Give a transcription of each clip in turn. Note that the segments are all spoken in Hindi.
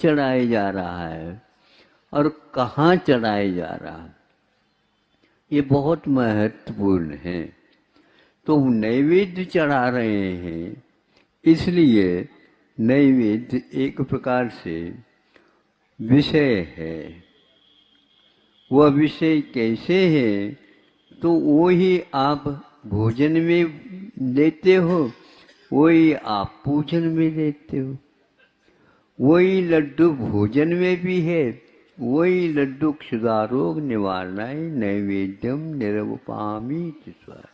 चढ़ाया जा रहा है और कहाँ चढ़ाया जा रहा है, ये बहुत महत्वपूर्ण है। तो नैवेद्य चढ़ा रहे हैं, इसलिए नैवेद्य एक प्रकार से विषय है। वह विषय कैसे है, तो वो ही आप भोजन में लेते हो, वही आप पूजन में लेते हो। वही लड्डू भोजन में भी है, वही लड्डू क्षुधारोग निवारणाय नैवेद्यम निरवपामि ईश्वर।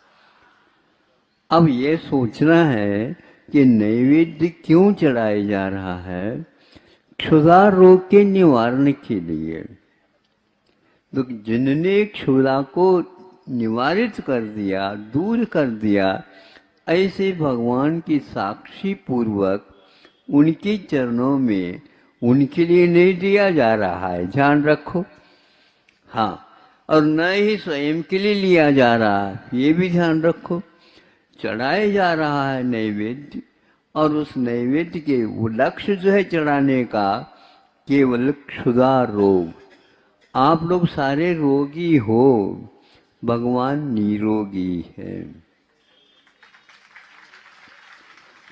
अब ये सोचना है कि नैवेद्य क्यों चढ़ाया जा रहा है, क्षुधा रोग के निवारण के लिए। तो जिनने क्षुधा को निवारित कर दिया, दूर कर दिया, ऐसे भगवान की साक्षी पूर्वक उनके चरणों में उनके लिए नहीं दिया जा रहा है, ध्यान रखो। हाँ, और न ही स्वयं के लिए लिया जा रहा है, ये भी ध्यान रखो। चढ़ाया जा रहा है नैवेद्य, और उस नैवेद्य के वो लक्ष्य जो है चढ़ाने का, केवल क्षुधा रोग। आप लोग सारे रोगी हो, भगवान निरोगी है।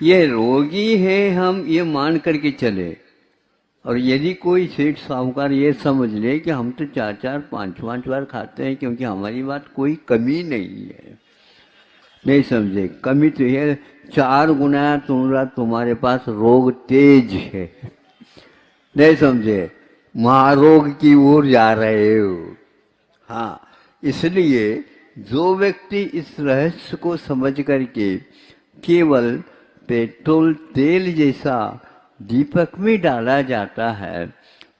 ये रोगी है, हम ये मान करके चले। और यदि कोई सेठ साहूकार ये समझ ले कि हम तो 4-4, 5-5 बार खाते हैं क्योंकि हमारी बात कोई कमी नहीं है, नहीं समझे, कमी तो है 4 गुना तुम्हारे पास रोग तेज है, नहीं समझे, महारोग की ओर जा रहे हो। हाँ, इसलिए जो व्यक्ति इस रहस्य को समझ करके केवल पेट्रोल तेल जैसा दीपक में डाला जाता है,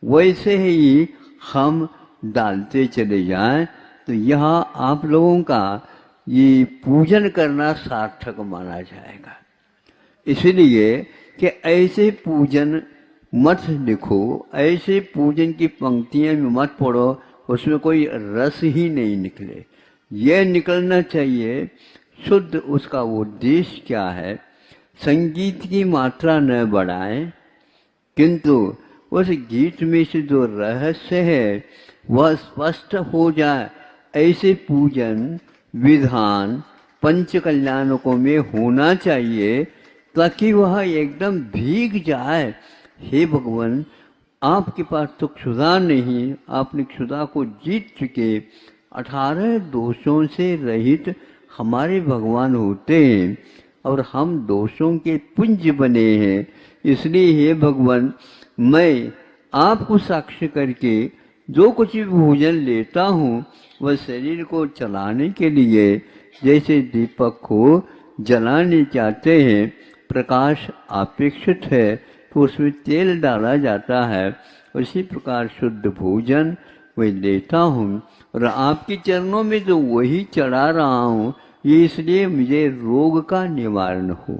वैसे ही हम डालते चले जाएं, तो यहाँ आप लोगों का ये पूजन करना सार्थक माना जाएगा। इसलिए कि ऐसे पूजन मत लिखो, ऐसे पूजन की पंक्तियां में मत पढ़ो, उसमें कोई रस ही नहीं निकले। यह निकलना चाहिए शुद्ध, उसका उद्देश्य क्या है। संगीत की मात्रा न बढ़ाएं, किंतु उस गीत में से जो रहस्य है वह स्पष्ट हो जाए, ऐसे पूजन विधान पंच कल्याणकों में होना चाहिए, ताकि वह एकदम भीग जाए। हे भगवान, आपके पास तो क्षुधा नहीं, आपने क्षुधा को जीत चुके, 18 दोषों से रहित हमारे भगवान होते हैं, और हम दोषों के पुंज बने हैं। इसलिए हे भगवान, मैं आपको साक्ष्य करके जो कुछ भी भोजन लेता हूँ, वह शरीर को चलाने के लिए, जैसे दीपक को जलाने चाहते हैं, प्रकाश अपेक्षित है तो उसमें तेल डाला जाता है, उसी प्रकार शुद्ध भोजन वही लेता हूँ, और आपके चरणों में जो वही चढ़ा रहा हूँ, ये इसलिए मुझे रोग का निवारण हो।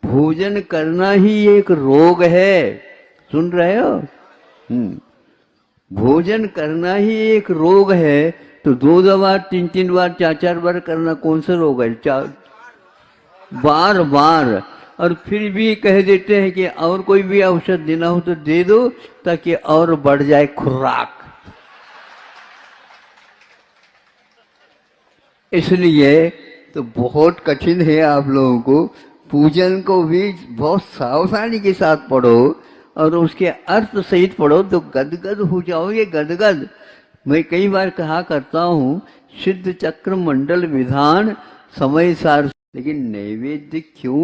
भोजन करना ही एक रोग है, सुन रहे हो? भोजन करना ही एक रोग है, तो 2 बार 3-3 बार 4-4 बार करना कौन सा रोग है? बार बार। और फिर भी कह देते हैं कि और कोई भी औषध देना हो तो दे दो, ताकि और बढ़ जाए खुराक। इसलिए तो बहुत कठिन है आप लोगों को, पूजन को भी बहुत सावधानी के साथ पढ़ो और उसके अर्थ सहित पढ़ो, तो गदगद हो जाओगे, गदगद। मैं कई बार कहा करता हूँ, सिद्ध चक्र मंडल विधान समय सार, लेकिन नैवेद्य क्यों